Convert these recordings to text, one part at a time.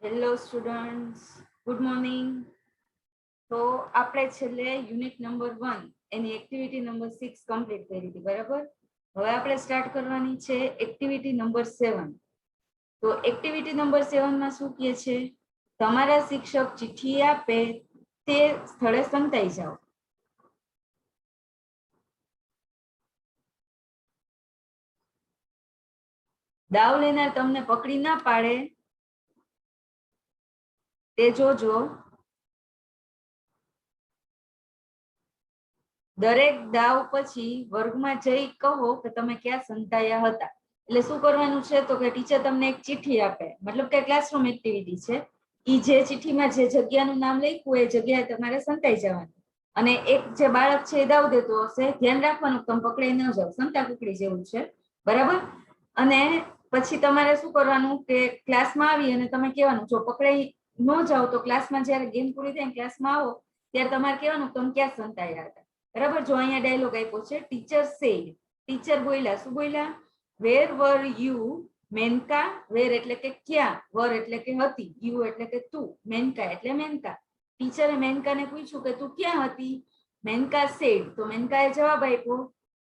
Hello students, good morning. તો આપણે છેલ્લે યુનિટ નંબર 1 એની એક્ટિવિટી નંબર 6 કમ્પ્લીટ કરી હતી, બરાબર. હવે આપણે સ્ટાર્ટ કરવાની છે એક્ટિવિટી નંબર 7. તો એક્ટિવિટી નંબર 7 માં શું કહે છે? તમારા શિક્ષક ચિઠ્ઠી આપે તે સ્થળે સંતાઈ જાઓ. દાવ લેનાર તમને પકડી ના પાડે તે જોજો. દરેક દાવ પછી વર્ગમાં જઈ કહો કે તમે ક્યાં સંતાયા હતા. એટલે શું કરવાનું છે? તો કે ટીચર તમને એક ચિઠ્ઠી આપે, મતલબ કે ક્લાસરૂમ એક્ટિવિટી છે. ઈ જે ચિઠ્ઠીમાં જે જગ્યાનું નામ લખ્યું એ જગ્યાએ તમારે સંતાઈ જવાનું. અને એક જે બાળક છે એ દાવ દેતો હશે, ધ્યાન રાખવાનું તમે પકડાઈ ન જાવ, સંતા કુકડી જેવું છે, બરાબર. અને પછી તમારે શું કરવાનું કે ક્લાસમાં આવી અને તમે કહેવાનું, જો પકડાઈ ન જાવ તો ક્લાસમાં જ્યારે ગેમ પૂરી થાય ક્લાસમાં આવો ત્યારે તમારે કહેવાનું તમે ક્યાં સંતાયા હતા, બરાબર. જો અહીંયા ડાયલોગ આપ્યો છે, ટીચર સેડ. ટીચર બોલ્યા, શું બોલ્યા? વેર વર યુ મેનકા. વેર એટલે કે ક્યાં, વર એટલે કે હતી, યુ એટલે કે તું, મેનકા એટલે મેનકા. ટીચરે મેનકાને પૂછ્યું કે તું ક્યાં હતી? મેનકા સેડ. તો મેનકાએ જવાબ આપ્યો,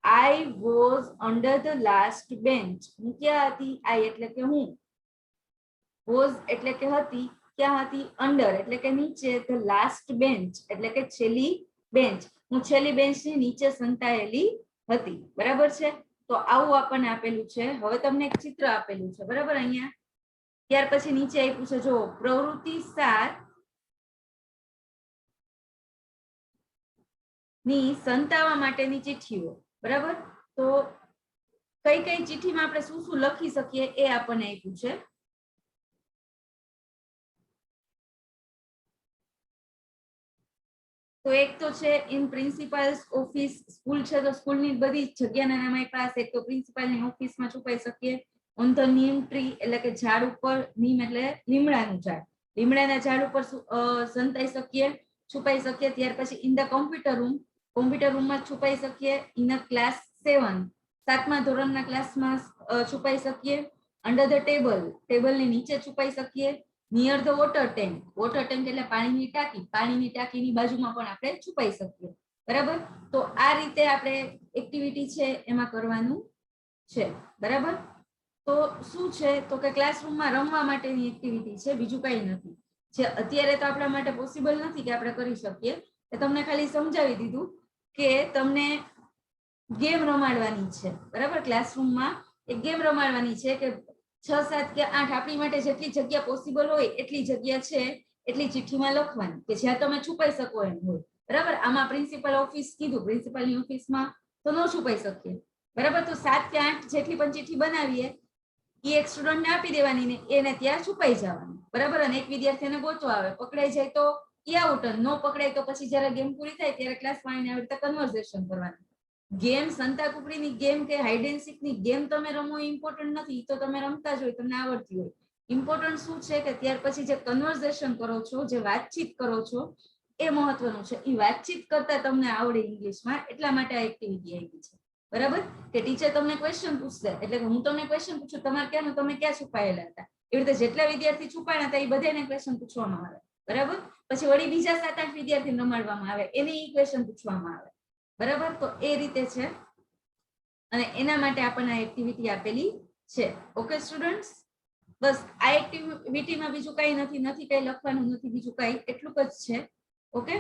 I was under the last bench. હું ક્યાં હતી? આઈ એટલે કે હું, વોઝ એટલે કે હતી, ક્યાં હતી? અંડર એટલે કે નીચે, ધ લાસ્ટ બેન્ચ એટલે કે છેલ્લી બેન્ચ. હું છેલ્લી બેન્ચની નીચે સંતાયેલી હતી, બરાબર છે. તો આવું આપણને આપેલું છે. હવે તમને એક ચિત્ર આપેલું છે, બરાબર. અહીંયા ત્યાર પછી નીચે આપ્યું છે, જો પ્રવૃત્તિ 7 ની સંતાવા માટેની ચિઠ્ઠીઓ, બરાબર. તો કઈ કઈ ચિઠ્ઠીમાં આપણે શું શું લખી શકીએ એ આપણને આપ્યું છે. તો એક તો છે ઇન પ્રિન્સિપાલ્સ ઓફિસ. સ્કૂલ છે તો સ્કૂલની બધી જગ્યાના નામ આપ્યા હશે. એક તો પ્રિન્સિપાલની ઓફિસમાં છુપાઈ શકીએ. ઓન ધ નીમ ટ્રી એટલે કે ઝાડ ઉપર, નીમ એટલે લીમડાનું ઝાડ, લીમડાના ઝાડ ઉપર સંતાઈ શકીએ, છુપાઈ શકીએ. ત્યાર પછી in the computer room, computer રૂમમાં છુપાઈ શકીએ. ઇન ક્લાસ 7, 7મા ધોરણના ક્લાસમાં છુપાઈ શકીએ. અંડર ધ ટેબલ, ટેબલની નીચે છુપાઈ શકીએ. Near the water tank, water tank એટલે પાણીની ટાંકી, પાણીની ટાંકીની બાજુમાં પણ આપણે છુપાઈ શકીએ, બરાબર. તો આ રીતે આપણે એક્ટિવિટી છે એમાં કરવાનું છે, બરાબર. તો શું છે? તો કે ક્લાસરૂમમાં રમવા માટેની એક્ટિવિટી છે, બીજું કંઈ નથી. જે અત્યારે તો આપણા માટે પોસિબલ નથી કે આપણે કરી શકીએ. એ તમને ખાલી સમજાવી દીધું કે તમને ગેમ રમાડવાની છે, બરાબર. ક્લાસરૂમમાં એક ગેમ રમાડવાની છે કે 6, 7 કે 8 આપણી માટે જેટલી જગ્યા પોસિબલ હોય એટલી જગ્યા છે એટલી ચિઠ્ઠીમાં લખવાની કે જ્યાં તમે છુપાઈ શકો એમ હોય, બરાબર. આમાં પ્રિન્સિપલ ઓફિસ કીધું, પ્રિન્સિપલની ઓફિસમાં તો ન છુપાઈ શકીએ, બરાબર. તો 7 કે 8 જેટલી પણ ચિઠ્ઠી બનાવીએ એ એક સ્ટુડન્ટને આપી દેવાની ને એને ત્યાં છુપાઈ જવાનું, બરાબર. અને એક વિદ્યાર્થીને ગોતવા આવે, પકડાઈ જાય તો ઈ આઉટ, ન પકડાય તો પછી જ્યારે ગેમ પૂરી થાય ત્યારે ક્લાસમાં આવીને આવી રીતે કન્વર્સેશન કરવાનું. ગેમ સંતાકુકડીની ગેમ કે હાઇડ એન્ડ સીકની ગેમ તમે રમો ઇમ્પોર્ટન્ટ નથી, તો તમે રમતા જ હોય, તમને આવડતી હોય. ઇમ્પોર્ટન્ટ શું છે કે ત્યાર પછી જે કન્વર્સેશન કરો છો, જે વાતચીત કરો છો એ મહત્વનું છે. એ વાતચીત કરતા તમને આવડે ઇંગ્લિશમાં, એટલા માટે આ એક્ટિવિટી આવી છે, બરાબર. કે ટીચર તમને ક્વેશ્ચન પૂછશે એટલે કે હું તમને ક્વેશ્ચન પૂછું, તમારે ક્યાંનું, તમે ક્યાં છુપાયેલા હતા. એવી રીતે જેટલા વિદ્યાર્થી છુપાયા હતા એ બધાને ક્વેશ્ચન પૂછવામાં આવે, બરાબર. પછી વળી બીજા 7-8 વિદ્યાર્થી રમાડવામાં આવે, એને ઈ ક્વેશ્ચન પૂછવામાં આવે, બરાબર. તો એ રીતે છે અને એના માટે આપણને આ એક્ટિવિટી આપેલી છે. ઓકે સ્ટુડન્ટ્સ, બસ આ એક્ટિવિટીમાં બીજું કઈ નથી, કઈ લખવાનું નથી, બીજું કઈ એટલું જ છે. ઓકે,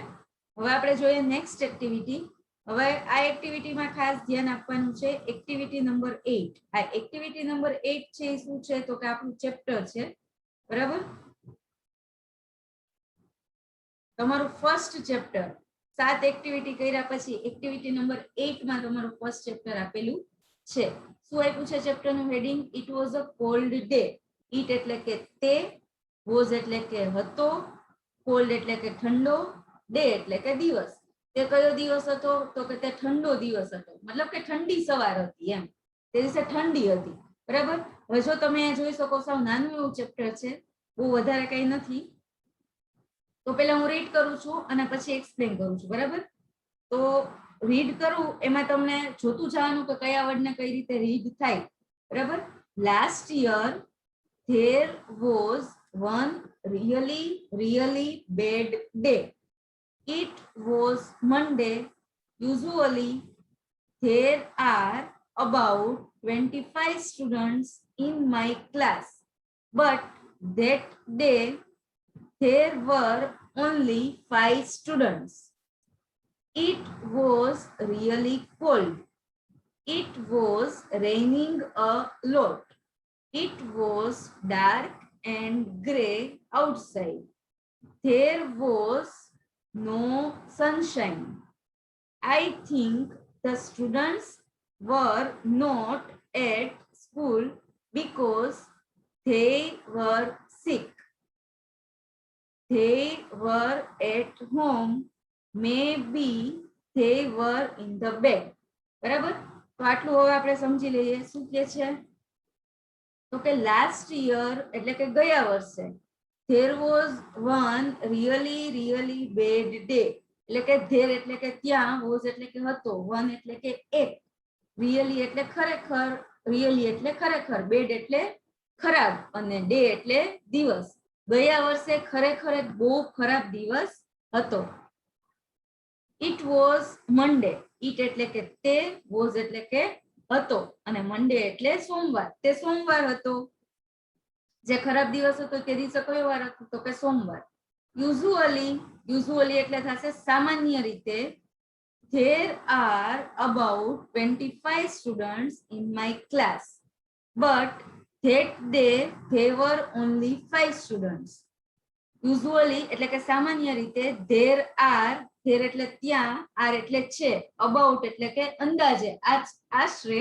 હવે આપણે જોઈએ નેક્સ્ટ એક્ટિવિટી. હવે આ એક્ટિવિટીમાં ખાસ ધ્યાન આપવાનું છે એક્ટિવિટી નંબર 8. આ એક્ટિવિટી નંબર 8 છે શું છે? તો કે આપણું ચેપ્ટર છે, બરાબર. તમારું ફર્સ્ટ ચેપ્ટર. 7 એક્ટિવિટી કર્યા પછી એક્ટિવિટી નંબર 8 માં તમારું ફર્સ્ટ ચેપ્ટર આપેલું છે. શું આપ્યું છે ચેપ્ટરનું heading? It was a cold day. It એટલે કે તે, વોઝ એટલે કે હતો, કોલ્ડ એટલે કે ઠંડો, ડે એટલે કે દિવસ. તે કયો દિવસ હતો? તો કે તે ઠંડો દિવસ હતો, મતલબ કે ઠંડી સવાર હતી એમ, તે દિવસે ઠંડી હતી, બરાબર. હવે જો તમે જોઈ શકો, સાવ નાનું એવું ચેપ્ટર છે, બહુ વધારે કઈ નથી. તો પહેલા હું રીડ કરું છું અને પછી એક્સપ્લેન કરું છું, બરાબર. તો રીડ કરું એમાં તમને જોતું જવાનું કે કયા વર્ડને કઈ રીતે રીડ થાય, બરાબર. Last year there was one really bad day. It was Monday. Usually there are about 25 students in my class, but that day there were only 5 students. It was really cold. It was raining a lot. It was dark and grey outside. There was no sunshine. I think the students were not at school because they were sick. They were at home. Maybe they were in the bed. બરાબર? તો આટલું હવે આપણે સમજી લઈએ. શું કહે છે? તો કે લાસ્ટ યર એટલે કે ગયા વર્ષે there was one really bad day. એટલે કે there એટલે કે ત્યાં, was એટલે કે હતો, one એટલે કે એક, really એટલે ખરેખર, really એટલે ખરેખર, bad એટલે ખરાબ અને day એટલે દિવસ. ગયા વર્ષે ખરેખર એક બહુ ખરાબ દિવસ હતો. It was Monday. It એટલે કે તે, was એટલે કે હતો અને મંડે એટલે સોમવાર. તે સોમવાર હતો. જે ખરાબ દિવસ હતો તે દિવસે કયો વાર હતો? તો કે સોમવાર. usually એટલે થશે સામાન્ય રીતે. There are about 25 students in my class, but that day there were only 5 students. Usually એટલે કે સામાન્ય રીતે there are, there એટલે ત્યાં, are એટલે છે, about એટલે કે અંદાજે, આશરે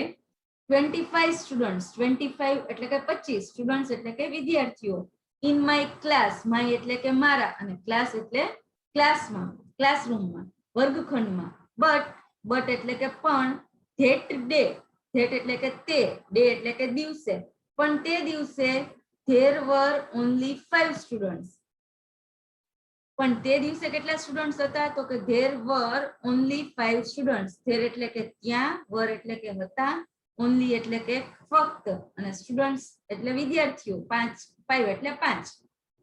25 students, 25 એટલે કે 25 students એટલે કે વિદ્યાર્થીઓ. in my class, my એટલે કે મારા અને class એટલે ક્લાસમાં, ક્લાસરૂમમાં, વર્ગખંડમાં. but એટલે કે પણ, that day, that એટલે કે તે, day એટલે કે દિવસે, પણ તે દિવસે there were only 5 students. પણ તે દિવસે કેટલા સ્ટુડન્ટ્સ હતા? તો કે there were only 5 students. there એટલે કે ત્યાં, were એટલે કે હતા, only એટલે કે ફક્ત અને સ્ટુડન્ટ્સ એટલે વિદ્યાર્થીઓ, 5 એટલે 5.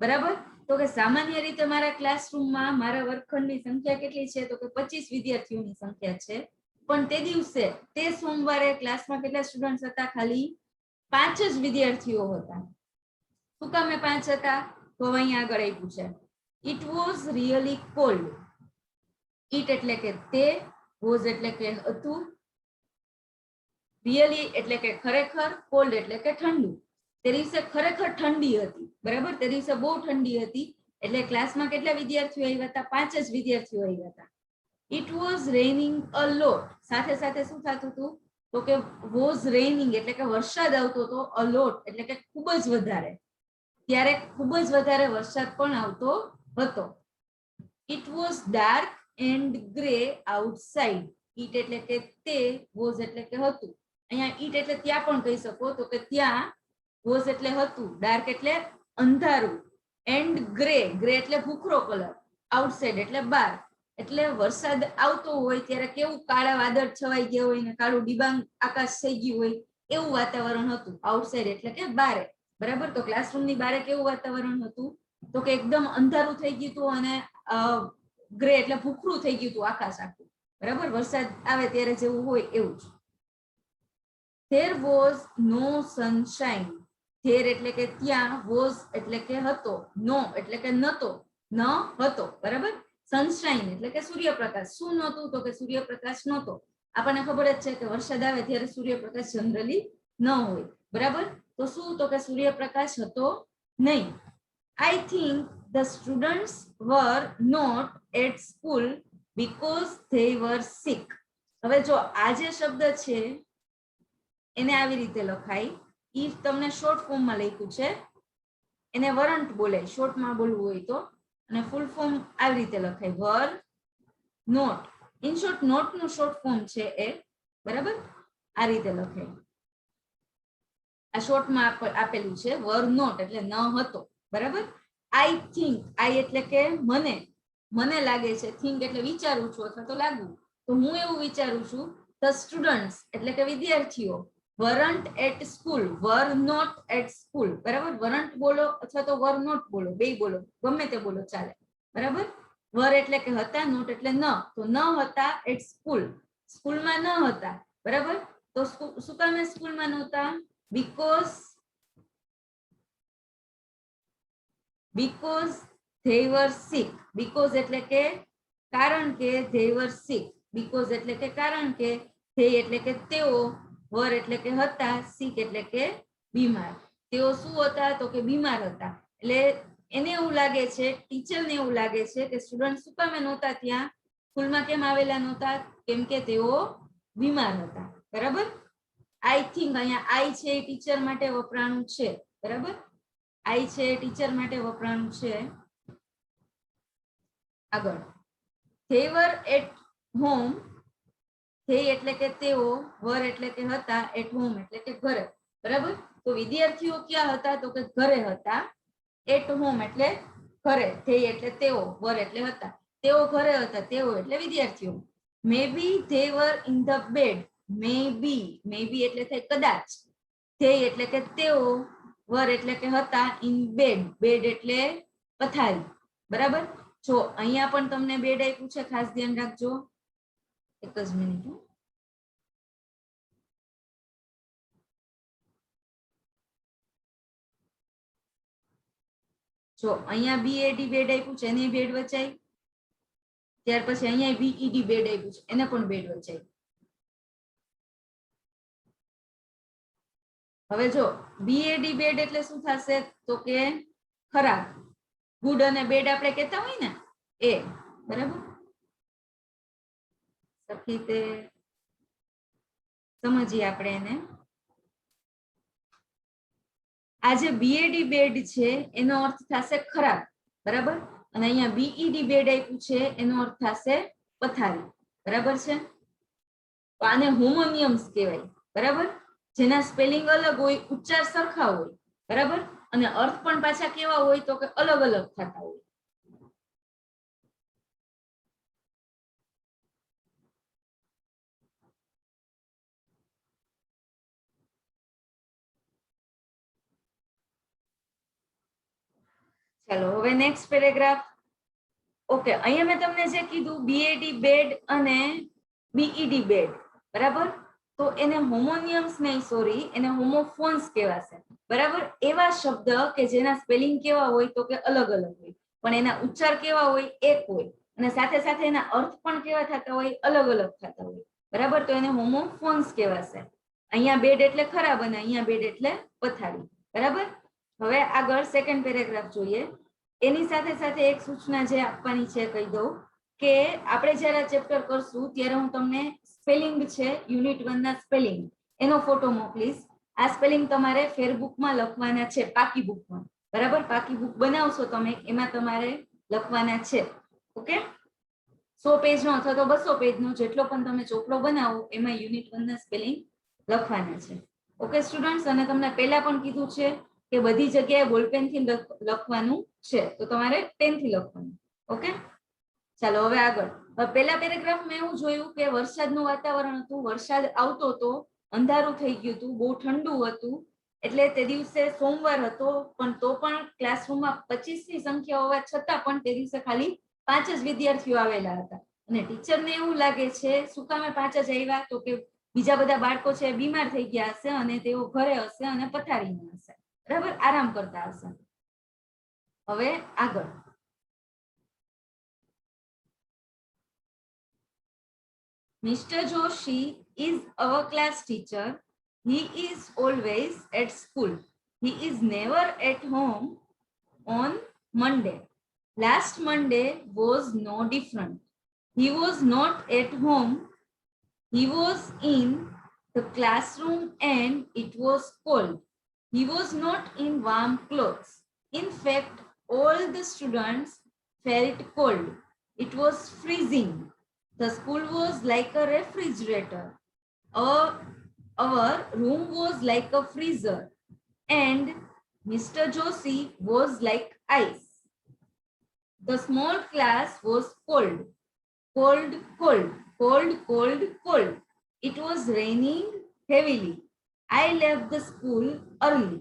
બરાબર? તો કે સામાન્ય રીતે મારા ક્લાસરૂમમાં મારા વર્ગખંડની સંખ્યા કેટલી છે? તો કે 25 વિદ્યાર્થીઓની સંખ્યા છે. પણ તે દિવસે, તે સોમવારે ક્લાસમાં કેટલા સ્ટુડન્ટ્સ હતા? ખાલી 5 જ વિદ્યાર્થીઓ હતા. શું કામે 5 હતા? તો અહીંયા આગળ આપ્યું છે. It was really cold. It એટલે કે તે, was એટલે કે હતું, really એટલે કે ખરેખર, cold એટલે કે ઠંડુ. તે દિવસે ખરેખર ઠંડી હતી. બરાબર? તે દિવસે બહુ ઠંડી હતી. એટલે ક્લાસમાં કેટલા વિદ્યાર્થીઓ આવ્યા હતા? 5 જ વિદ્યાર્થીઓ આવ્યા હતા. It was raining a lot. સાથે સાથે શું થતું હતું? તો કે was raining એટલે કે વરસાદ આવતો હતો, a lot એટલે કે ખૂબ જ વધારે. ત્યારે ખૂબ જ વધારે વરસાદ પણ આવતો હતો. It was dark and grey outside. It એટલે કે તે, was એટલે કે હતું. અહીંયા it એટલે ત્યાં પણ કહી શકો. તો કે ત્યાં was એટલે હતું, dark એટલે અંધારું, and grey, grey એટલે ભૂખરો કલર, outside એટલે બહાર. એટલે વરસાદ આવતો હોય ત્યારે કેવું કાળા વાદળ છવાઈ ગયા હોય ને કાળું ડિબાંગ આકાશ થઈ ગયું હોય એવું વાતાવરણ હતું. આઉટસાઇડ એટલે કે બારે. બરાબર? તો ક્લાસરૂમની બારે કેવું વાતાવરણ હતું? તો કે એકદમ અંધારું થઈ ગયું હતું અને ગ્રે એટલે ભૂખરું થઈ ગયું હતું આકાશ આખું. બરાબર? વરસાદ આવે ત્યારે જેવું હોય એવું જ. There was no sunshine. There એટલે કે ત્યાં, was એટલે કે હતો, no એટલે કે નતો, ન હતો. બરાબર? સનશાઇન એટલે કે સૂર્યપ્રકાશ. શું નહોતું? તો કે સૂર્યપ્રકાશ નહોતો. આપણને ખબર જ છે કે વરસાદ આવે ત્યારે સૂર્યપ્રકાશ જનરલી ન હોય. બરાબર? તો શું? તો કે સૂર્યપ્રકાશ હતો નહીં. I think the students were not at school because they were sick. હવે જો આ જે શબ્દ છે એને આવી રીતે લખાય. if તમને શોર્ટ ફોર્મમાં લખ્યું છે એને વરંટ બોલે, શોર્ટમાં બોલવું હોય તો. અને ફૂલ ફોર્મ આવી રીતે લખાય, were not. In short note નું શોર્ટ ફોર્મ છે એ. બરાબર? આ રીતે લખાય. આ શોર્ટમાં આપેલું છે were not એટલે ન હતો. બરાબર? I think, I એટલે કે મને, મને લાગે છે, think એટલે વિચારું છું અથવા તો લાગવું. તો હું એવું વિચારું છું, the students એટલે કે વિદ્યાર્થીઓ weren't at school, were not at school. બરાબર? weren't બોલો અથવા તો were not બોલો, ગમે તે બોલો ચાલે, બરાબર. વર એટલે કે હતા, નોટ એટલે ન, તો ન હતા એટ સ્કૂલ, સ્કૂલમાં ન હતા, બરાબર. તો શું કામ સ્કૂલમાં નહોતા? Because they were sick. Because એટલે કે કારણ કે, they were sick. બીકોઝ એટલે કે કારણ કે, they એટલે કે તેઓ, were એટલે કે હતા, sick એટલે કે બીમાર. તેઓ શું હતા? તો કે બીમાર હતા. એટલે એને એવું લાગે છે, ટીચરને એવું લાગે છે કે સ્ટુડન્ટ શું કામ નહોતા ત્યાં, સ્કૂલમાં કેમ આવેલા નહોતા? કેમ કે તેઓ બીમાર હતા, બરાબર. આઈ થિંક અહીંયા આઈ છે એ ટીચર માટે વપરાણું છે, બરાબર. આઈ છે ટીચર માટે વપરાણું છે. આગળ, they were at home. they એટલે કે તેઓ, were એટલે કે હતા, at home એટલે કે ઘરે, બરાબર. તો વિદ્યાર્થીઓ ક્યાં હતા? તો કે ઘરે હતા. at home એટલે ઘરે, they એટલે તેઓ, were એટલે હતા, તેઓ ઘરે હતા, તેઓ એટલે વિદ્યાર્થીઓ. maybe they were in the bed. maybe એટલે થાય કદાચ, they એટલે કે તેઓ, were એટલે કે હતા, in bed, bed એટલે પથારી, બરાબર. જો અહીંયા પણ તમને બેડ આપ્યું છે, ખાસ ધ્યાન રાખજો. એક જ મિનિટ. જો અહીંયા બીએડી બેડ આપ્યું છે, એને બેડ વચાય. ત્યાર પછી અહીંયા બીઈડી બેડ આપ્યું છે, એને પણ બેડ વચાય. હવે જો બીએડી બેડ એટલે શું થશે? તો કે ખરાબ. ગુડ અને બેડ આપણે કહેતા હોય ને એ, બરાબર. સખી તે સમજીએ આપણે એને. આ જે બીએડી બેડ છે એનો અર્થ થશે ખરાબ, બરાબર. અને અહીંયા બીઈડી બેડ આપ્યું છે એનો અર્થ થશે પથારી, બરાબર છે. તો આને હોમોનિયમ્સ કહેવાય, બરાબર. જેના સ્પેલિંગ અલગ હોય, ઉચ્ચાર સરખા હોય, બરાબર. અને અર્થ પણ પાછા કેવા હોય? તો કે અલગ અલગ થતા હોય. ચાલો હવે નેક્સ્ટ પેરેગ્રાફ. ઓકે, અહીંયા મેં તમને જે કીધું બીએડી બેડ અને બીઈડી બેડ, બરાબર. તો એને હોમોનિયમ્સ નહીં, સોરી, એને હોમોફોન્સ કહેવાશે, બરાબર. એવા શબ્દ કે જેના સ્પેલિંગ કેવા હોય? તો કે અલગ અલગ હોય, પણ એના ઉચ્ચાર કેવા હોય? એક હોય. અને સાથે સાથે એના અર્થ પણ કેવા થતા હોય? અલગ અલગ થતા હોય, બરાબર. તો એને હોમોફોન્સ કહેવાશે. અહીંયા બેડ એટલે ખરાબ અને અહીંયા બેડ એટલે પથારી, બરાબર. હવે આગળ સેકન્ડ પેરેગ્રાફ જોઈએ. એની સાથે સાથે એક સૂચના જે આપવાની છે કહી દઉં કે આપણે જ્યારે ચેપ્ટર કરશું ત્યારે હું તમને સ્પેલિંગ છે યુનિટ 1 ના સ્પેલિંગ એનો ફોટો મોકલીશ. આ સ્પેલિંગ તમારે ફેરબુકમાં લખવાના છે, પાકી બુકમાં, બરાબર. પાકી બુક બનાવશો તમે, એમાં તમારે લખવાના છે. ઓકે, 100 પેજનો અથવા તો 200 પેજનો જેટલો પણ તમે ચોપડો બનાવો એમાં યુનિટ 1 ના સ્પેલિંગ લખવાના છે. ઓકે સ્ટુડન્ટ્સ, અને તમને પહેલા પણ કીધું છે કે બધી જગ્યાએ બોલપેન થી લખવાનું છે, તો તમારે પેન થી લખવાનું. ઓકે, ચાલો હવે આગળ. પહેલા પેરેગ્રાફમાં એવું જોયું કે વરસાદનું વાતાવરણ હતું, વરસાદ આવતો હતો, અંધારું થઈ ગયું હતું, બહુ ઠંડુ હતું. એટલે તે દિવસે સોમવાર હતો, પણ તો પણ ક્લાસરૂમમાં 25 ની સંખ્યા હોવા છતાં પણ તે દિવસે ખાલી 5 જ વિદ્યાર્થીઓ આવેલા હતા. અને ટીચરને એવું લાગે છે શું કામે 5 જ આવ્યા? તો કે બીજા બધા બાળકો છે બીમાર થઈ ગયા હશે અને તેઓ ઘરે હશે અને પથારીમાં હશે, બરાબર, આરામ કરતા હશે. હવે આગળ. Mr. Joshi is our class teacher. He is always at school. He is never at home on Monday. Last Monday was no different. He was not at home. He was in the classroom and it was cold. He was not in warm clothes. In fact, all the students felt cold. It was freezing. The school was like a refrigerator. Our room was like a freezer. And Mr. Joshi was like ice. The small class was cold. Cold, cold, cold, cold, cold. It was raining heavily. I left the school early.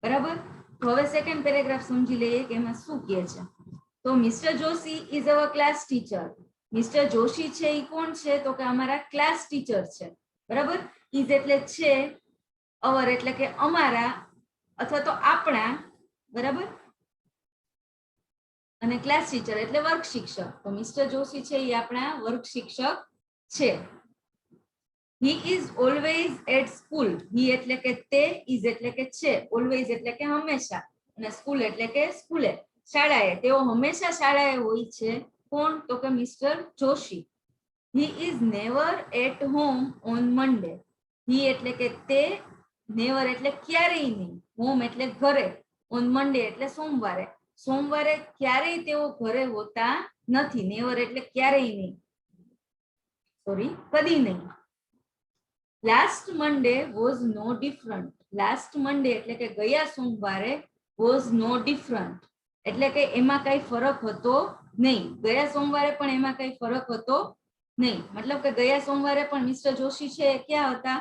બરાબર, તો હવે second paragraph સમજી લઈએ કે એમાં શું કહે છે. તો mister Joshi is our class teacher. Mister Joshi છે એ કોણ છે? તો કે અમારા ક્લાસ ટીચર છે. બરાબર. ઇઝ એટલે છે, અવર એટલે કે અમારા અથવા તો આપણા, બરાબર, અને ક્લાસ ટીચર એટલે વર્ગ શિક્ષક. તો મિસ્ટર જોશી છે એ આપણા વર્ગ શિક્ષક છે. He is always at school. He એટલે કે તે, is એટલે કે છે, always એટલે કે હંમેશા, અને સ્કૂલ એટલે કે સ્કૂલે, શાળાએ. તેઓ હંમેશા શાળાએ હોય છે. કોણ? તો કે mister Joshi. He is never at home on Monday. He એટલે કે તે, never એટલે ક્યારેય નહીં, home એટલે ઘરે, on Monday એટલે સોમવારે. સોમવારે ક્યારેય તેઓ ઘરે હોતા નથી. never એટલે ક્યારેય નહીં, સોરી, કદી નહીં. Last Monday was no different. Last Monday એટલે કે ગયા સોમવારે, વોઝ નો ડિફરન્ટ એટલે કે એમાં કઈ ફરક હતો નહીં. ગયા સોમવારે પણ એમાં કઈ ફરક હતો નહીં. મતલબ કે ગયા સોમવારે પણ મિસ્ટર જોશી છે ક્યાં હતા?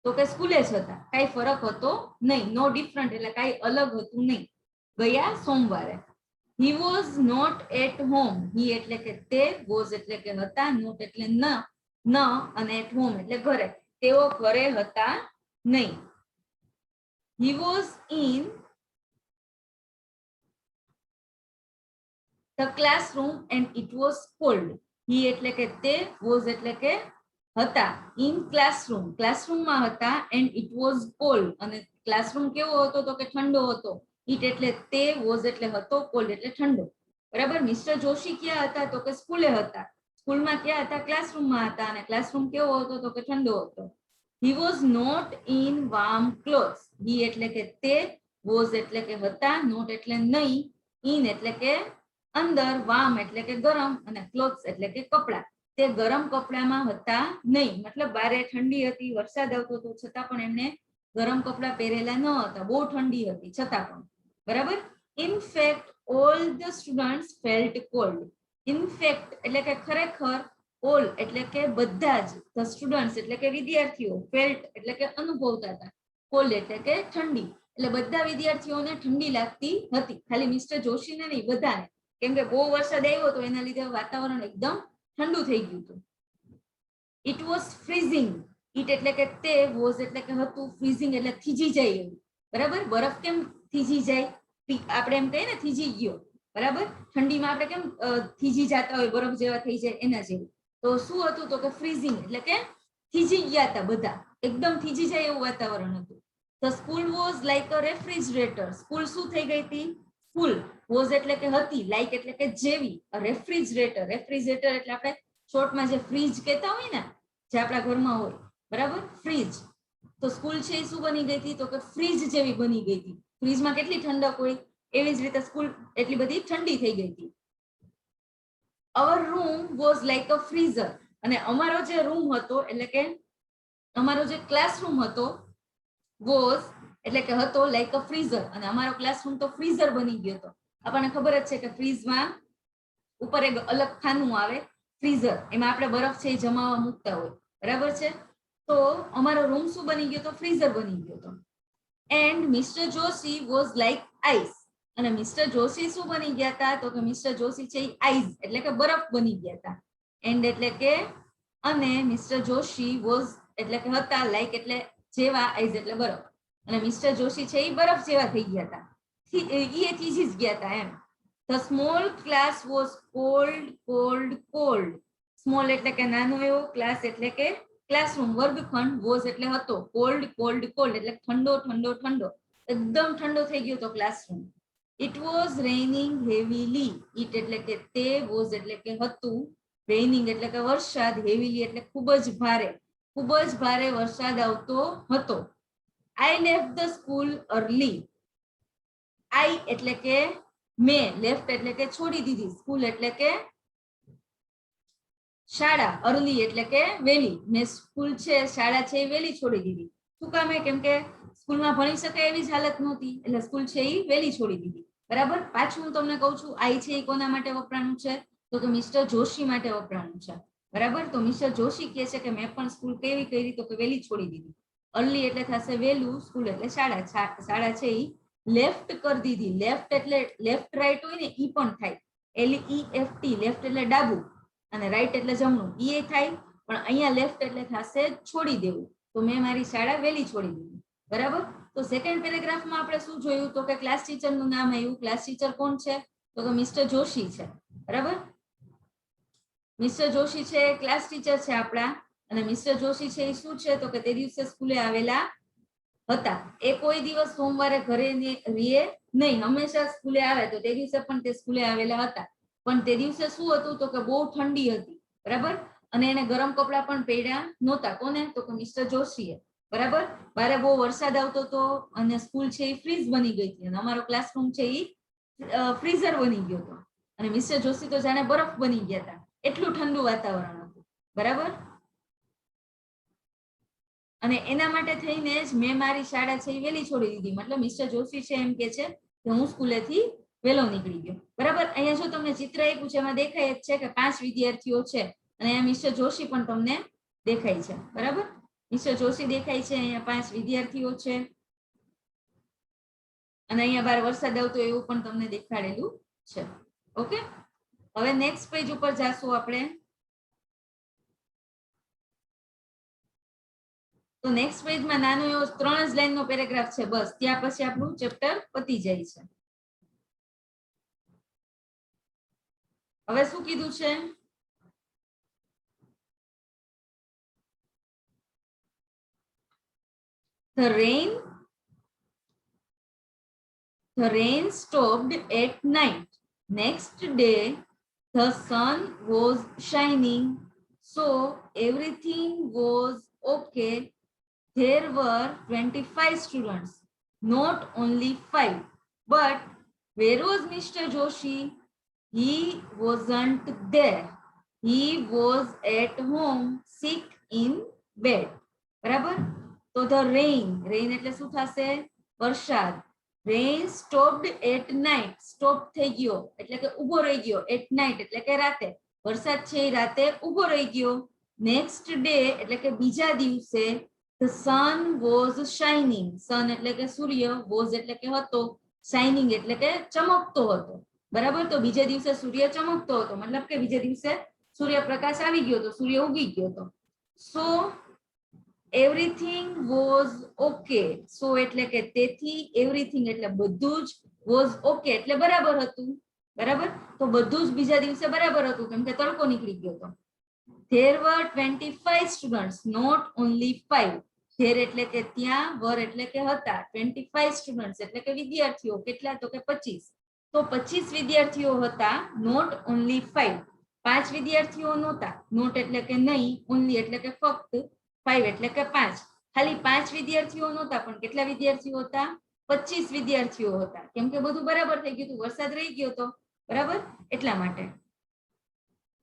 તો કે સ્કૂલે જ હતા. કઈ ફરક હતો નહીં. નો ડિફરન્ટ એટલે કઈ અલગ હતું નહીં ગયા સોમવારે. He was not at home. He એટલે કે તે, was એટલે કે હતા, not એટલે ન, અને at home એટલે ઘરે. તેઓ ઘરે હતા નહીં. He was in the classroom and it was cold. He એટલે કે તે, was એટલે કે હતા, in classroom ક્લાસરૂમમાં હતા, and it was cold અને ક્લાસરૂમ કેવો હતો? તો કે ઠંડો હતો. it એટલે તે, was એટલે હતો, cold એટલે ઠંડો. બરાબર. મિસ્ટર જોશી ક્યાં હતા? તો કે સ્કૂલે હતા. સ્કૂલમાં ક્યાં હતા? ક્લાસરૂમમાં હતા, અને ક્લાસરૂમ કેવો હતો? તો કે ઠંડો હતો. He was not in warm clothes. He એટલે કે તે, was એટલે કે હતા, not એટલે નહીં, in એટલે કે અંદર, warm એટલે કે ગરમ, અને clothes એટલે કે કપડા. તે ગરમ કપડામાં હતા નહીં. મતલબ બારે ઠંડી હતી, વરસાદ આવતો હતો, છતાં પણ એમને ગરમ કપડા પહેરેલા ન હતા. બહુ ઠંડી હતી છતાં પણ. બરાબર. In fact all the students felt cold. In fact એટલે કે ખરેખર, all એટલે કે બધા જ, the students એટલે કે વિદ્યાર્થીઓ, felt એટલે કે અનુભવતા હતા, cold એટલે કે ઠંડી. એટલે બધા વિદ્યાર્થીઓને ઠંડી લાગતી હતી. ખાલી મિસ્ટર જોશીને નહીં, બધાને. કેમ કે બહુ વરસાદ આવ્યો હતો, એના લીધે વાતાવરણ એકદમ ઠંડુ થઈ ગયું હતું. It was freezing. it એટલે કે તે, was એટલે કે હતું, freezing એટલે થીજી જાય એવું. બરાબર. બરફ કેમ થીજી જાય? આપણે એમ કહીએ ને થીજી ગયો. બરાબર. ઠંડીમાં આપણે કેમ થીજી જતા હોય, બરફ જેવા થઈ જાય, એના જેવું. તો શું હતું? તો કે ફ્રીઝિંગ એટલે કે થીજી ગયા હતા બધા, એકદમ થીજી જાય એવું વાતાવરણ હતું. The school was like a refrigerator. School શું થઈ ગઈ હતી? સ્કૂલ. was એટલે કે હતી, like એટલે કે જેવી, રેફ્રિજરેટર. રેફ્રિજરેટર એટલે આપણે શોર્ટમાં જે ફ્રીજ કહેતા હોય ને, જે આપણા ઘરમાં હોય. બરાબર. ફ્રીજ. તો સ્કૂલ છે એ શું બની ગઈ હતી? તો કે ફ્રીજ જેવી બની ગઈ હતી. ફ્રીજમાં કેટલી ઠંડક હોય, એવી જ રીતે સ્કૂલ એટલી બધી ઠંડી થઈ ગઈ હતી. Our room was like a freezer. અને અમારો જે રૂમ હતો એટલે કે અમારો જે ક્લાસરૂમ હતો, was એટલે કે હતો, like a freezer. અને અમારો ક્લાસરૂમ તો ફ્રીઝર બની ગયો હતો. આપણને ખબર જ છે કે ફ્રીઝમાં ઉપર એક અલગ ખાનું આવે, ફ્રીઝર. એમાં આપણે બરફ છે એ જમાવા મૂકતા હોય. બરાબર છે. તો અમારો રૂમ શું બની ગયો હતો? ફ્રીઝર બની ગયો હતો. And Mr. Joshi was like ice. અને મિસ્ટર જોશી શું બની ગયા હતા? તો કે મિસ્ટર જોશી છે આઈઝ એટલે કે બરફ બની ગયા હતા. એન્ડ એટલે કે અને, મિસ્ટર જોશી વોઝ એટલે કે હતા, લાઈક એટલે જેવા, આઈઝ એટલે બરફ. અને મિસ્ટર જોશી છે એ બરફ જેવા થઈ ગયા હતા, એ થીજી જ ગયા હતા એમ. The small class was cold. Small એટલે કે નાનો એવો, ક્લાસ એટલે કે ક્લાસરૂમ, વર્ગખંડ, વોઝ એટલે હતો, કોલ્ડ એટલે ઠંડો. એકદમ ઠંડો થઈ ગયો હતો classroom. It was raining heavily. it એટલે કે તે, was એટલે કે હતું, raining એટલે કે વરસાદ, heavily એટલે ખૂબ જ ભારે વરસાદ આવતો હતો. I left the school early. I એટલે કે મેં, left એટલે કે છોડી દીધી, સ્કૂલ એટલે કે શાળા, early એટલે કે વહેલી. મેં સ્કૂલ છે, શાળા છે એ વહેલી છોડી દીધી. શું કામે? કેમ કે સ્કૂલમાં ભણી શકાય એવી જ હાલત નહોતી, એટલે સ્કૂલ છે એ વહેલી છોડી દીધી. બરાબર. પાછું હું તમને કહું છું, આઈ છે એ કોના માટે વપરાણું છે? તો કે મિસ્ટર જોશી માટે વપરાણું છે. બરાબર. તો મિસ્ટર જોશી કહે છે કે મેં પણ સ્કૂલ કેવી કરી? તો કે વહેલી છોડી દીધી. અર્લી એટલે થશે વહેલું, સ્કૂલ એટલે શાળા છે એ લેફ્ટ કરી દીધી. લેફ્ટ એટલે લેફ્ટ રાઈટ હોય ને ઈ પણ થાય. LEFT લેફ્ટ એટલે ડાબું અને રાઈટ એટલે જમણું, ઈ થાય. પણ અહીંયા લેફ્ટ એટલે થશે છોડી દેવું. તો મેં મારી શાળા વહેલી છોડી દીધી. બરાબર. તો સેકન્ડ પેરેગ્રાફમાં આપણે શું જોયું? તો કે ક્લાસ ટીચરનું નામ આવ્યું. ક્લાસ ટીચર કોણ છે? તો કે મિસ્ટર જોશી છે. બરાબર. મિસ્ટર જોશી છે ક્લાસ ટીચર છે આપણા. અને મિસ્ટર જોશી છે એ શું છે? તો કે તે દિવસે સ્કૂલે આવેલા હતા. એ કોઈ દિવસ સોમવારે ઘરે રીએ નહીં, હંમેશા સ્કૂલે આવે. તો તે દિવસે પણ તે સ્કૂલે આવેલા હતા. પણ તે દિવસે શું હતું? તો કે બહુ ઠંડી હતી. બરાબર. અને એને ગરમ કપડા પણ પહેર્યા નહોતા. કોને? તો કે મિસ્ટર જોશીએ. બરાબર. બારે બહુ વરસાદ આવતો હતો અને સ્કૂલ છે એ ફ્રીઝ બની ગઈ હતી અને અમારો ક્લાસરૂમ છે એ ફ્રીઝર બની ગયો હતો. અને મિસ્ટર જોશી તો જાણે બરફ બની ગયા હતા, એટલું ઠંડુ વાતાવરણ હતું. બરાબર. અને એના માટે થઈને જ મેં મારી શાળા છે એ વહેલી છોડી દીધી. મતલબ મિસ્ટર જોશી છે એમ કે છે કે હું સ્કૂલેથી વહેલો નીકળી ગયો. બરાબર. અહીંયા જો તમને ચિત્ર આપ્યું છે એમાં દેખાય જ છે કે 5 વિદ્યાર્થીઓ છે અને અહીંયા મિસ્ટર જોશી પણ તમને દેખાય છે. બરાબર. મિસ્ટર જોશી દેખાય છે, અહીંયા 5 વિદ્યાર્થીઓ છે અને અહીંયા બહાર વરસાદ આવતો એવું પણ તમને દેખાડેલું છે. ઓકે. હવે નેક્સ્ટ પેજ ઉપર જાશું આપણે. તો નેક્સ્ટ પેજમાં નાનો એવો 3 જ લાઈનનો પેરેગ્રાફ છે બસ. ત્યાં પછી આપણું ચેપ્ટર પતી જાય છે. હવે શું કીધું છે? The rain stopped at night. Next day the sun was shining, so everything was okay. There were 25 students, not only 5. But where was Mr. Joshi? He wasn't there. He was at home sick in bed. બરાબર. તો the rain એટલે શું થશે? વરસાદ. Rain stopped at night. Stop થઈ ગયો એટલે કે ઊભો રહી ગયો. At night એટલે કે રાતે. વરસાદ છે એ રાતે ઊભો રહી ગયો. Next day એટલે કે બીજા દિવસે the sun was shining. Sun એટલે કે સૂર્ય, was એટલે કે હતો, shining એટલે કે ચમકતો હતો. બરાબર. તો બીજા દિવસે સૂર્ય ચમકતો હતો, મતલબ કે બીજા દિવસે સૂર્યપ્રકાશ આવી ગયો હતો, સૂર્ય ઉગી ગયો હતો. So everything was okay. So એટલે કે તેથી, everything એટલે બધું જ, was okay એટલે બરાબર હતું. બરાબર. તો બધું જ બીજા દિવસે બરાબર હતું કેમ કે તડકો નીકળી ગયો હતો. There were 25 students, not only 5. There એટલે કે ત્યાં, were એટલે કે હતા, 25 students એટલે કે વિદ્યાર્થીઓ. કેટલા? તો કે 25. તો 25 વિદ્યાર્થીઓ હતા, not only 5. 5 વિદ્યાર્થીઓ નહોતા. નોટ એટલે કે નહીં, only એટલે કે ફક્ત, 5 એટલે કે 5. ખાલી 5 વિદ્યાર્થીઓ નહોતા પણ કેટલા વિદ્યાર્થીઓ હતા? 25 વિદ્યાર્થીઓ હતા. કેમ કે બધું બરાબર થઈ ગયું હતું, વરસાદ રહી ગયો હતો. બરાબર. એટલા માટે.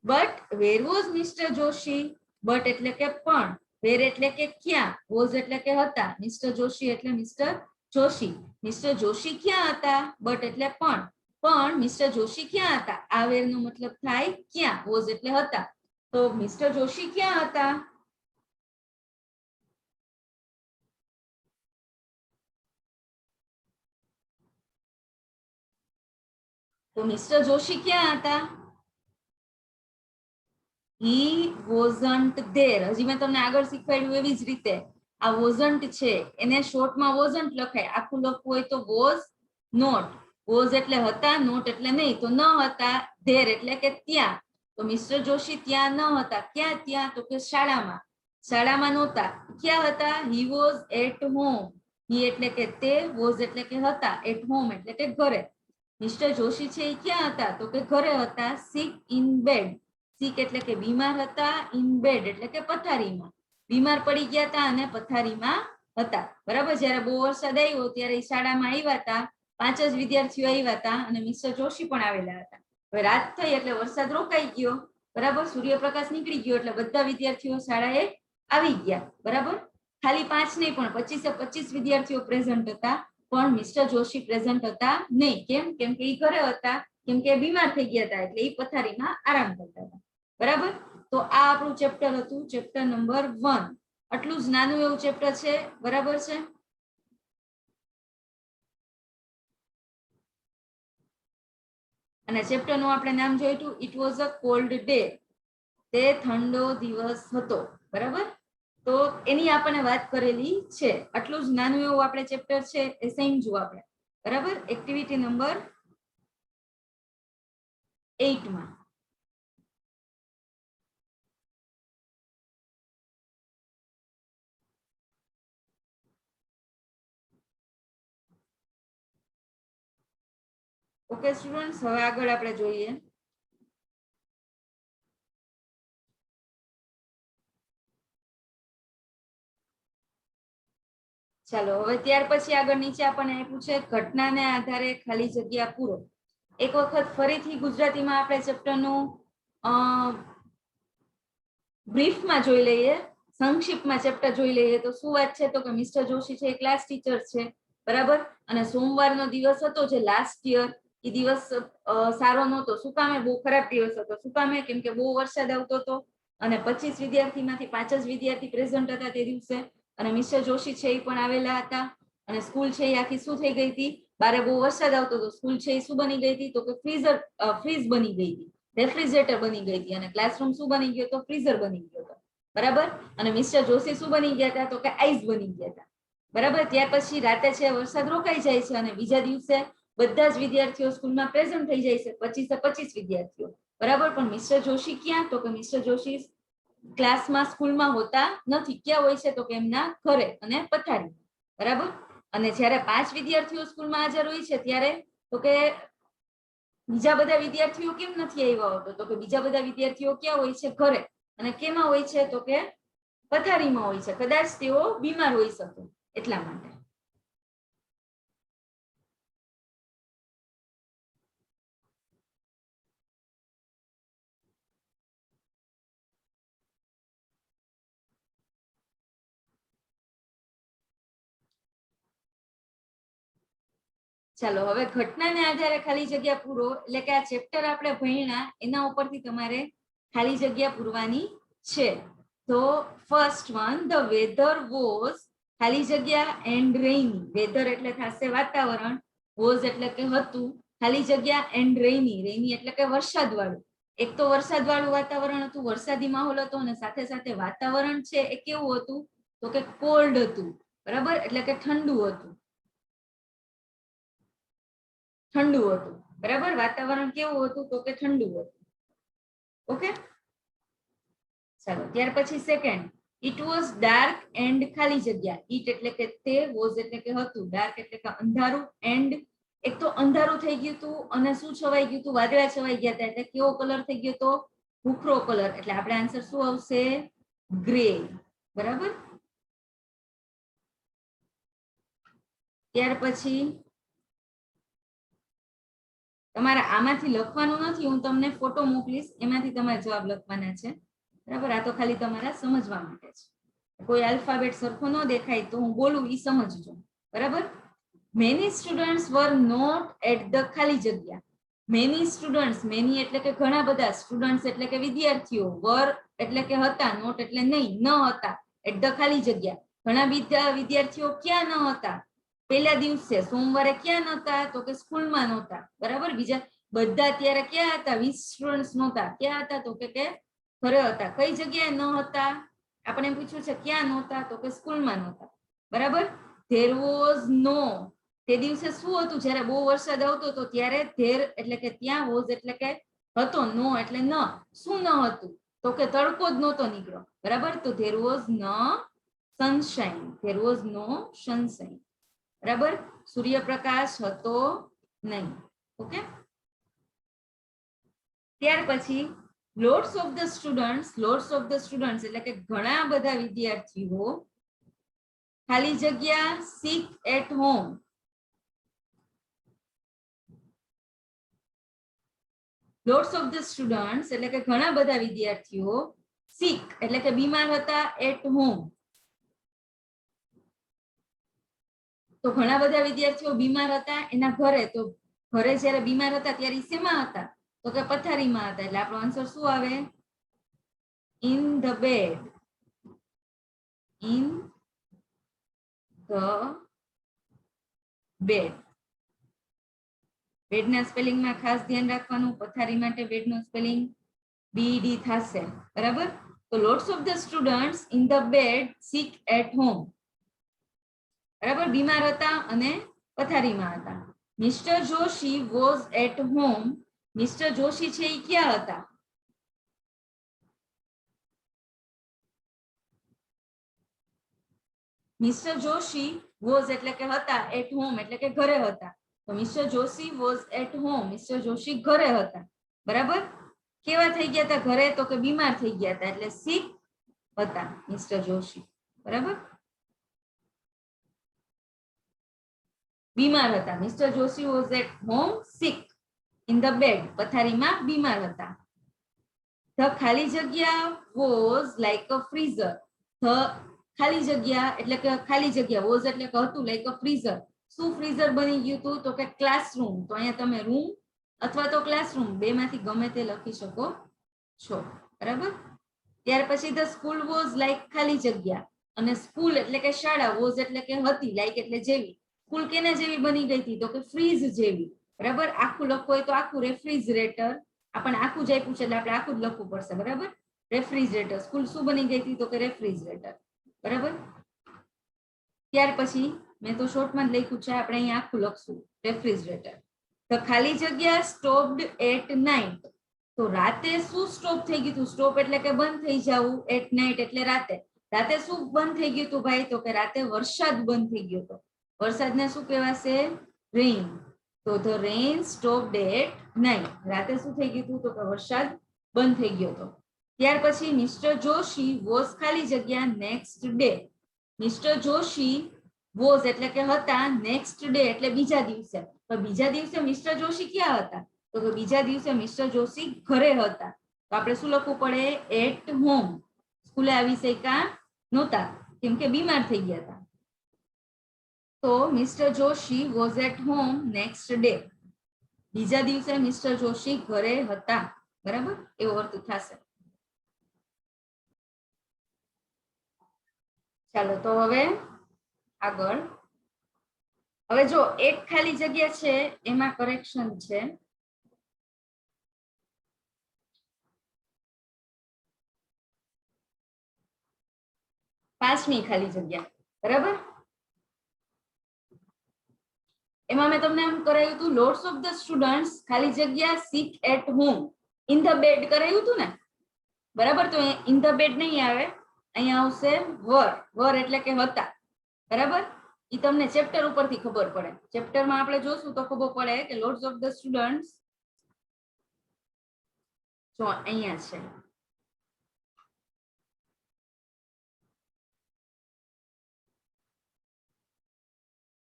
But where was Mr. Joshi? But એટલે કે પણ, where એટલે કે ક્યાં, was એટલે કે હતા, Mr. Joshi એટલે મિસ્ટર જોશી. મિસ્ટર જોશી ક્યાં હતા? But એટલે પણ મિસ્ટર જોશી ક્યાં હતા? આ where નો મતલબ થાય ક્યાં, was એટલે હતા. તો મિસ્ટર જોશી ક્યાં હતા? તો મિસ્ટર જોશી ક્યાં હતા? He wasn't there. હજી મેં તમને આગળ શીખવાડ્યું એવી જ રીતે આ wasn't છે એને શોર્ટમાં wasn't લખાય. આખું લખવું હોય તો was not. was એટલે હતા, not એટલે નહીં. તો ન હતા, there એટલે કે ત્યાં. તો મિસ્ટર જોશી ત્યાં ન હતા. ક્યાં? ત્યાં તો કે શાળામાં. શાળામાં નહોતા. ક્યાં હતા? He was at home. He એટલે કે તે, was એટલે કે હતા, at home એટલે કે ઘરે. મિસ્ટર જોશી છે એ ક્યાં હતા? તો કે ઘરે હતા, sick in bed. sick એટલે કે બીમાર હતા, in bed એટલે કે પથારીમાં. બીમાર પડી ગયા હતા અને પથારીમાં હતા. બરાબર. જ્યારે બહુ વરસાદ આવ્યો ત્યારે શાળામાં આવ્યા હતા, 5 જ વિદ્યાર્થીઓ આવ્યા હતા અને મિસ્ટર જોશી પણ આવેલા હતા. હવે રાત થઈ એટલે વરસાદ રોકાઈ ગયો. બરાબર. સૂર્યપ્રકાશ નીકળી ગયો એટલે બધા વિદ્યાર્થીઓ શાળાએ આવી ગયા. બરાબર. ખાલી 5 નહીં પણ 25 વિદ્યાર્થીઓ પ્રેઝન્ટ હતા પણ મિસ્ટર જોશી પ્રેઝન્ટ હતા નહીં. કેમ? કેમ કે એ ઘરે હતા, કેમ કે બીમાર થઈ ગયા હતા એટલે એ પથારીમાં આરામ કરતા હતા. બરાબર. તો આ આપણું ચેપ્ટર હતું, ચેપ્ટર નંબર 1. આટલું જ નાનું એવું ચેપ્ટર છે. બરાબર છે. અને ચેપ્ટરનું આપણે નામ જોયું હતું, it was a cold day, તે ઠંડો દિવસ હતો. બરાબર, તો એની આપણને વાત કરેલી છે. આટલું જ નાનું એવું આપણે ચેપ્ટર છે એ સમજ્યું આપણે. બરાબર, એક્ટિવિટી નંબર 8 માં. ઓકે સ્ટુડન્ટ્સ, હવે આગળ આપણે જોઈએ. ચાલો હવે ત્યાર પછી આગળ નીચે આપણને આપ્યું છે ઘટનાને આધારે ખાલી જગ્યા પૂરો. એક વખત ફરીથી ગુજરાતીમાં આપણે ચેપ્ટરનું બ્રીફમાં જોઈ લઈએ, સંક્ષિપ્તમાં ચેપ્ટર જોઈ લઈએ. તો શું વાત છે, તો કે મિસ્ટર જોશી છે એ ક્લાસ ટીચર છે. બરાબર, અને સોમવારનો દિવસ હતો જે લાસ્ટ યર, એ દિવસ સારો નહોતો. શું કામે? બહુ ખરાબ દિવસ હતો. શું કામે? કેમ કે બહુ વરસાદ આવતો હતો અને 25 વિદ્યાર્થીમાંથી 5 જ વિદ્યાર્થી પ્રેઝન્ટ હતા તે દિવસે. અને મિસ્ટર જોશી છે એ પણ આવેલા હતા. અને સ્કૂલ છે એ આખી શું થઈ ગઈ હતી? બારે બહુ વરસાદ આવતો હતો. સ્કૂલ છે એ શું બની ગઈ હતી? તો કે ફ્રીઝ બની ગઈ હતી, રેફ્રિજરેટર બની ગઈ હતી. અને ક્લાસરૂમ શું બની ગયો હતો? ફ્રીઝર બની ગયો હતો. બરાબર, અને મિસ્ટર જોશી શું બની ગયા હતા? તો કે આઈસ બની ગયા હતા. બરાબર, ત્યાર પછી રાતે છે વરસાદ રોકાઈ જાય છે અને બીજા દિવસે બધા જ વિદ્યાર્થીઓ સ્કૂલમાં પ્રેઝન્ટ થઈ જાય છે, 25 વિદ્યાર્થીઓ. બરાબર, પણ મિસ્ટર જોશી ક્યાં? તો કે મિસ્ટર જોશી ક્લાસમાં સ્કૂલમાં હોતા નથી. ક્યાં હોય છે? તો કે એમના ઘરે અને પથારી. બરાબર, અને જ્યારે 5 વિદ્યાર્થીઓ સ્કૂલમાં હાજર હોય છે ત્યારે તો કે બીજા બધા વિદ્યાર્થીઓ કેમ નથી આવ્યા હોતો? તો કે બીજા બધા વિદ્યાર્થીઓ ક્યાં હોય છે? ઘરે. અને કેમાં હોય છે? તો કે પથારીમાં હોય છે. કદાચ તેઓ બીમાર હોઈ શકે એટલા માટે. ચાલો હવે ઘટનાને આધારે ખાલી જગ્યા પૂરો, એટલે કે આ ચેપ્ટર આપણે ભણ્યા એના ઉપરથી તમારે ખાલી જગ્યા પૂરવાની છે. તો first one, the weather was ખાલી જગ્યા એન્ડ રેઇની. વેધર એટલે થશે વાતાવરણ, વોઝ એટલે કે હતું, ખાલી જગ્યા એન્ડ રેઇની. રેઇની એટલે કે વરસાદ વાળું. એક તો વરસાદ વાળું વાતાવરણ હતું, વરસાદી માહોલ હતો, અને સાથે સાથે વાતાવરણ છે એ કેવું હતું? તો કે કોલ્ડ હતું. બરાબર, એટલે કે ઠંડુ હતું. ઠંડુ હતું. બરાબર, વાતાવરણ કેવું હતું? તો કે ઠંડુ હતું. ઓકે, ચાલો ત્યાર પછી second, it was dark and ખાલી જગ્યા. ઇટ એટલે કે તે, વોઝ એટલે કે હતું, ડાર્ક એટલે કે અંધારું, એન્ડ એક તો અંધારું થઈ ગયું હતું અને શું છવાઈ ગયું હતું? વાદળા છવાઈ ગયા હતા. એટલે કેવો કલર થઈ ગયો તો? ભૂખરો કલર. એટલે આપણે આન્સર શું આવશે? ગ્રે. બરાબર, ત્યાર પછી તમારે આમાંથી લખવાનું નથી, હું તમને ફોટો મોકલીશ, એમાંથી તમારે જવાબ લખવાના છે. બરાબર, આ તો ખાલી તમારા સમજવા માટે છે. કોઈ આલ્ફાબેટ સરખો ન દેખાય તો હું બોલું ઈ સમજજો. બરાબર, many students were not at the ખાલી જગ્યા. મેની સ્ટુડન્ટ્સ, મેની એટલે કે ઘણા બધા, સ્ટુડન્ટ્સ એટલે કે વિદ્યાર્થીઓ, વર એટલે કે હતા, નોટ એટલે નહીં, ન હતા, એટ ધ ખાલી જગ્યા. ઘણા વિદ્યાર્થીઓ ક્યાં ન હતા? પહેલા દિવસે સોમવારે ક્યાં નહોતા? તો કે સ્કૂલમાં નહોતા. બરાબર, બીજા બધા ત્યારે ક્યાં હતા? 20 સ્ટુડન્ટ્સ નહોતા. ક્યાં હતા? તો કે ઘરે હતા. કઈ જગ્યાએ ન હતા? આપણે પૂછ્યું છે ક્યાં નહોતા? તો કે સ્કૂલમાં નહોતા. બરાબર, ધેર વોઝ નો, તે દિવસે શું હતું? જ્યારે બહુ વરસાદ આવતો હતો ત્યારે ધેર એટલે કે ત્યાં, વોઝ એટલે કે હતો, નો એટલે ન. શું ન હતું? તો કે તડકો જ નહોતો નીકળ્યો. બરાબર, તો there was no sunshine. There was no sunshine. બરાબર, સૂર્યપ્રકાશ હતો નહીં. ઓકે, ત્યાર પછી lots of the students. Lots of the students એટલે કે ઘણા બધા વિદ્યાર્થીઓ ખાલી જગ્યા sick at home. Lots of the students એટલે કે ઘણા બધા વિદ્યાર્થીઓ સિક એટલે કે બીમાર હતા, એટ હોમ. તો ઘણા બધા વિદ્યાર્થીઓ બીમાર હતા એના ઘરે. તો ઘરે જ્યારે બીમાર હતા ત્યારે શેમાં હતા? તો કે પથારીમાં હતા. એટલે આપણો આન્સર શું આવે? In the bed. In the bed. બેડના સ્પેલિંગમાં ખાસ ધ્યાન રાખવાનું. પથારી માટે બેડનો સ્પેલિંગ BED થશે. બરાબર. તો lots of the students in the bed sick at home. બરાબર, બીમાર હતા અને પથારીમાં હતા. Mister Joshi was at home. Mister Joshi છે એ ક્યાં હતા? મિસ્ટર જોશી વોઝ એટલે કે હતા, એટ હોમ એટલે કે ઘરે હતા. તો mister Joshi was at home. Mister Joshi ઘરે હતા. બરાબર. કેવા થઈ ગયા હતા ઘરે? તો કે બીમાર થઈ ગયા હતા, એટલે સિક હતા મિસ્ટર જોશી. બરાબર, બીમાર હતા. Mister Joshi was at home sick in the bed. પથારીમાં બીમાર હતા. ધ ખાલી જગ્યા વોઝ લાઈક અ ફ્રીઝર. ધ ખાલી જગ્યા એટલે કે ખાલી જગ્યા, વોઝ એટલે કે હતું, લાઈક અ ફ્રીઝર. શું ફ્રીઝર બની ગયું હતું? તો કે ક્લાસરૂમ. તો અહીંયા તમે રૂમ અથવા તો ક્લાસરૂમ બે માંથી ગમે તે લખી શકો છો. બરાબર. ત્યાર પછી ધ સ્કૂલ વોઝ લાઈક ખાલી જગ્યા, અને સ્કૂલ એટલે કે શાળા, વોઝ એટલે કે હતી, લાઈક એટલે જેવી. સ્કૂલ કેના જેવી બની ગઈ હતી? તો કે ફ્રીઝ જેવી. બરાબર. આખું લખવું હોય તો આખું રેફ્રિજરેટર. આપણને આખું જ આપ્યું છે એટલે આપણે આખું જ લખવું પડશે. બરાબર. રેફ્રિજરેટર. સ્કૂલ શું બની ગઈ હતી? તો કે રેફ્રિજરેટર. બરાબર. ત્યાર પછી મેં તો શોર્ટમાં જ લખ્યું છે, આપણે અહીંયા આખું લખશું, રેફ્રિજરેટર. ધ ખાલી જગ્યા સ્ટોપ્ડ એટ નાઇટ. તો રાતે શું સ્ટોપ થઈ ગયું હતું? સ્ટોપ એટલે કે બંધ થઈ જવું, એટ નાઇટ એટલે રાતે. રાતે શું બંધ થઈ ગયું હતું ભાઈ? તો કે રાતે વરસાદ બંધ થઈ ગયો હતો. વરસાદને શું કહેવાશે? રેઇન. તો the rain stopped at night. રાતે શું થઈ ગયું હતું? તો કે વરસાદ બંધ થઈ ગયો હતો. ત્યાર પછી મિસ્ટર જોશી વોઝ ખાલી જગ્યા next day. Mister Joshi was એટલે કે હતા, નેક્સ્ટ ડે એટલે બીજા દિવસે. તો બીજા દિવસે મિસ્ટર જોશી ક્યાં હતા? તો કે બીજા દિવસે મિસ્ટર જોશી ઘરે હતા. તો આપણે શું લખવું પડે? At home. સ્કૂલે આવી શક્યા નહોતા કેમ કે બીમાર થઈ ગયા હતા. તો mister Joshi was at home next day. બીજા દિવસે મિસ્ટર જોશી ઘરે હતા. બરાબર, એવો અર્થ થશે. ચાલો તો હવે આગળ. હવે જો એક ખાલી જગ્યા છે એમાં કરેક્શન છે. પાંચમી ખાલી જગ્યા. બરાબર. એમાં મેં તમને એમ કરાયું હતું, લોટ્સ ઓફ ધ સ્ટુડન્ટ્સ ખાલી જગ્યા sick at home in the bed કરાયું હતું ને. બરાબર. તો ઇન ધ બેડ નહીં આવે, અહીંયા આવશે વર. વર એટલે કે હતા. બરાબર. એ તમને ચેપ્ટર ઉપરથી ખબર પડે. ચેપ્ટરમાં આપણે જોશું તો ખબર પડે કે લોટ્સ ઓફ ધ સ્ટુડન્ટ્સ જો અહીંયા છે.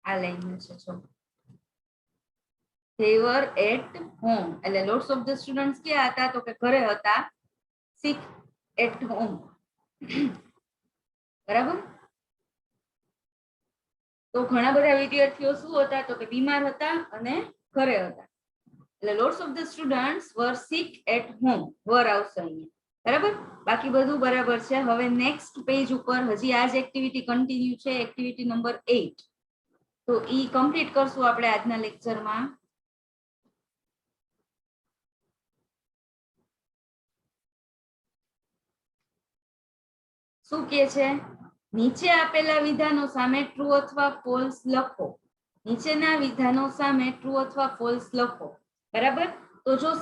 આ લાઈન છે. જો they were at home એટલે lots of the students ક્યાં હતા? તો કે ઘરે હતા. sick at home. બરાબર. તો ઘણા બધા વિદ્યાર્થીઓ શું હતા? તો કે બીમાર હતા અને ઘરે હતા. એટલે lots of the students were sick at home. were આવશે અહીંયા. બરાબર. બાકી બધું બરાબર છે. હવે નેક્સ્ટ પેજ ઉપર હજી આ જ એક્ટિવિટી કન્ટિન્યુ છે, એક્ટિવિટી નંબર 8. તો ઈ કમ્પ્લીટ કરશું આપણે આજના લેક્ચરમાં. શું કે છે? નીચે આપેલા વિધાનો સામે ટ્રુ અથવા ફોલ્સ લખો. નીચેના વિધાનો સામે ટ્રુ અથવા ફોલ્સ લખો. બરાબર. તો જો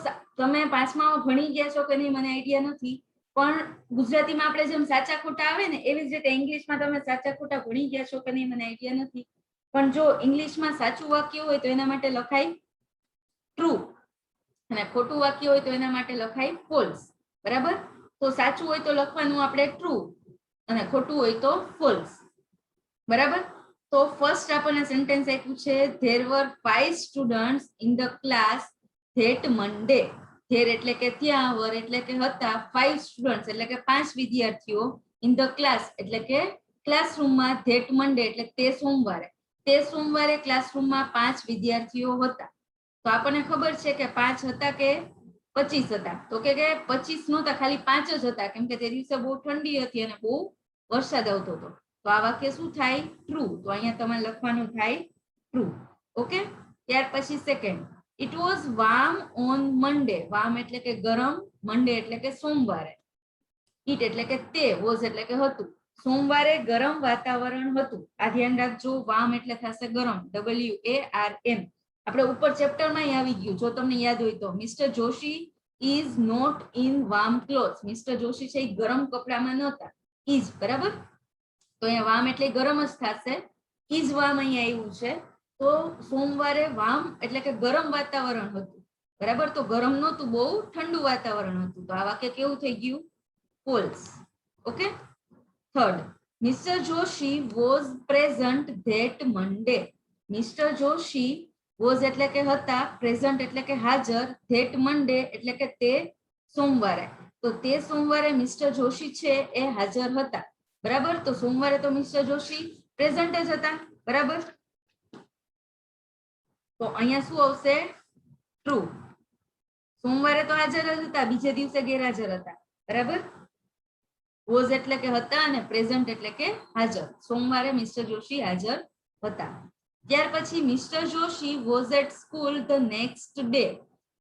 તમે પાંચમામાં ભણી ગયા છો કે નહીં મને આઈડિયા નથી, પણ ગુજરાતીમાં આપણે જેમ સાચા ખોટા આવે ને એવી જ રીતે ઇંગ્લિશમાં તમે સાચા ખોટા ભણી ગયા છો કે નહીં મને આઈડિયા નથી, પણ જો ઇંગ્લિશમાં સાચું વાક્ય હોય તો એના માટે લખાય ટ્રુ અને ખોટું વાક્ય હોય તો એના માટે લખાય ફોલ્સ. બરાબર. તો સાચું હોય તો લખવાનું આપણે ટ્રુ અને ખોટું હોય તો ફોલ્સ. બરાબર. તો ફર્સ્ટ આપણને સેન્ટેન્સ આપ્યું છે, there were 5 students in the class that Monday. there એટલે કે ત્યાં, were એટલે કે હતા, 5 students એટલે કે 5 વિદ્યાર્થીઓ, in the class એટલે કે ક્લાસરૂમમાં, that Monday એટલે તે સોમવારે ક્લાસરૂમમાં 5 વિદ્યાર્થીઓ હતા. તો આપણને ખબર છે કે 5 હતા કે 25 હતા? તો કે 25 નહોતા, ખાલી 5 જ હતા કેમ કે તે દિવસે બહુ ઠંડી હતી અને બહુ વરસાદ આવતો હતો. તો આ વાક્ય શું થાય? ટ્રુ. તો અહીંયા તમારે લખવાનું થાય ટ્રુ. ઓકે. ત્યાર પછી second, It was warm on Monday. Warm એટલે કે ગરમ, Monday એટલે કે સોમવારે. It એટલે કે તે, was એટલે કે હતું. સોમવારે ગરમ વાતાવરણ હતું. આ ધ્યાન રાખજો, warm એટલે થશે ગરમ, WARM. આપણે ઉપર ચેપ્ટરમાં આવી ગયું, જો તમને યાદ હોય તો. Mister Joshi is not in warm clothes. Mister Joshi છે એ ગરમ કપડામાં નહોતા. is, બરાબર? તો અહીંયા warm એટલે ગરમ જ થશે. is warm અહીંયા આવ્યું છે. તો સોમવારે વામ એટલે કે ગરમ વાતાવરણ હતું, બરાબર? તો ગરમ નહોતું, બહુ ઠંડુ વાતાવરણ હતું. તો આ વાક્ય કેવું થઈ ગયું? False. Okay. Third, mister Joshi was present that Monday. Mister Joshi was એટલે કે હતા, પ્રેઝન્ટ એટલે કે હાજર, ધેટ મંડે એટલે કે તે સોમવારે. તો તે સોમવારે મિસ્ટર જોશી છે એ હાજર હતા, બરાબર? તો સોમવારે તો મિસ્ટર જોશી પ્રેઝન્ટ જ હતા, બરાબર? તો અહીંયા શું આવશે? ટ્રુ. સોમવારે તો હાજર જ હતા, બીજે દિવસે ગેરહાજર હતા, બરાબર? વોઝ એટલે કે હતા અને પ્રેઝન્ટ એટલે કે હાજર. સોમવારે મિસ્ટર જોશી હાજર હતા. ત્યાર પછી mister Joshi was at school the next day.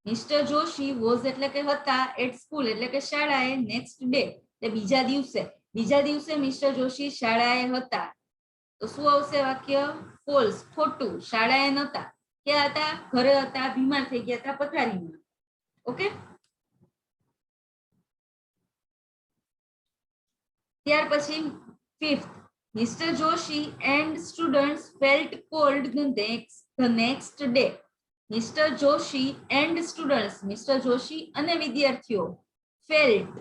Mister Joshi was એટલે કે હતા, એટ સ્કૂલ એટલે કે શાળાએ, નેક્સ્ટ ડે એટલે બીજા દિવસે. બીજા દિવસે મિસ્ટર જોશી શાળાએ હતા. તો શું આવશે વાક્ય? ફોલ્સ, ખોટું. શાળાએ નહોતા. ક્યાં હતા? ઘરે હતા, બીમાર થઈ ગયા હતા પથારીમાં. ઓકે. ત્યાર પછી fifth, mister Joshi and students felt cold the next day. Mister Joshi and students, mister Joshi અને વિદ્યાર્થીઓ, ફેલ્ટ.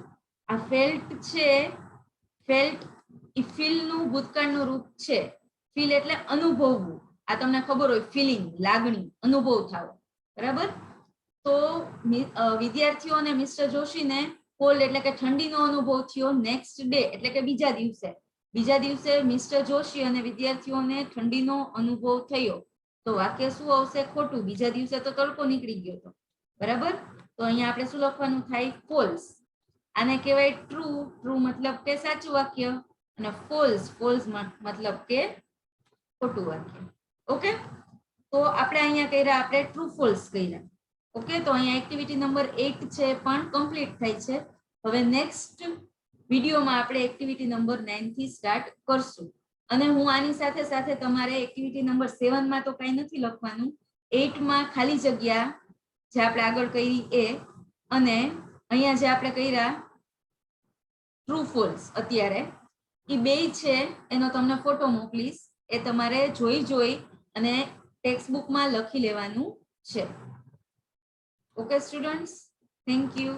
આ ફેલ્ટ છે, ફેલ્ટ એ ફીલ નું ભૂતકાળનું રૂપ છે. ફીલ એટલે અનુભવવું. આ તમને ખબર હોય, ફિલિંગ, લાગણી, અનુભવ થાવ, બરાબર? તો વિદ્યાર્થીઓ અને મિસ્ટર જોશીને કોલ્ડ એટલે કે ઠંડીનો અનુભવ થયો, નેક્સ્ટ ડે એટલે કે બીજા દિવસે. બીજા દિવસે મિસ્ટર જોશી અને વિદ્યાર્થીઓને ઠંડીનો અનુભવ થયો. તો વાક્ય શું આવશે? ખોટું. બીજા દિવસે તો તડકો નીકળી ગયો હતો, બરાબર? તો અહીંયા આપણે શું લખવાનું થાય? ફોલ્સ. આને કહેવાય ટ્રુ. ટ્રુ મતલબ કે સાચું વાક્ય, અને ફોલ્સ, ફોલ્સ મતલબ કે ખોટું વાક્ય. ઓકે. તો આપણે અહીંયા કર્યા, આપણે ટ્રુ ફોલ્સ કર્યા. ઓકે. તો અહીંયા એક્ટિવિટી નંબર 8 છે પણ કમ્પ્લીટ થાય છે. હવે નેક્સ્ટ વિડીયોમાં આપણે એક્ટિવિટી નંબર 9 થી સ્ટાર્ટ કરશું. અને હું આની સાથે સાથે તમારે એક્ટિવિટી નંબર 7 માં તો કંઈ નથી લખવાનું, 8 માં ખાલી જગ્યા જે આપણે આગળ કરી એ, અને અહીંયા જે આપણે કર્યા ટ્રુ ફોલ્સ અત્યારે, એ બે છે, એનો તમને ફોટો મોકલીશ. એ તમારે જોઈ અને ટેક્સ્ટ બુકમાં લખી લેવાનું છે. Okay, students, thank you.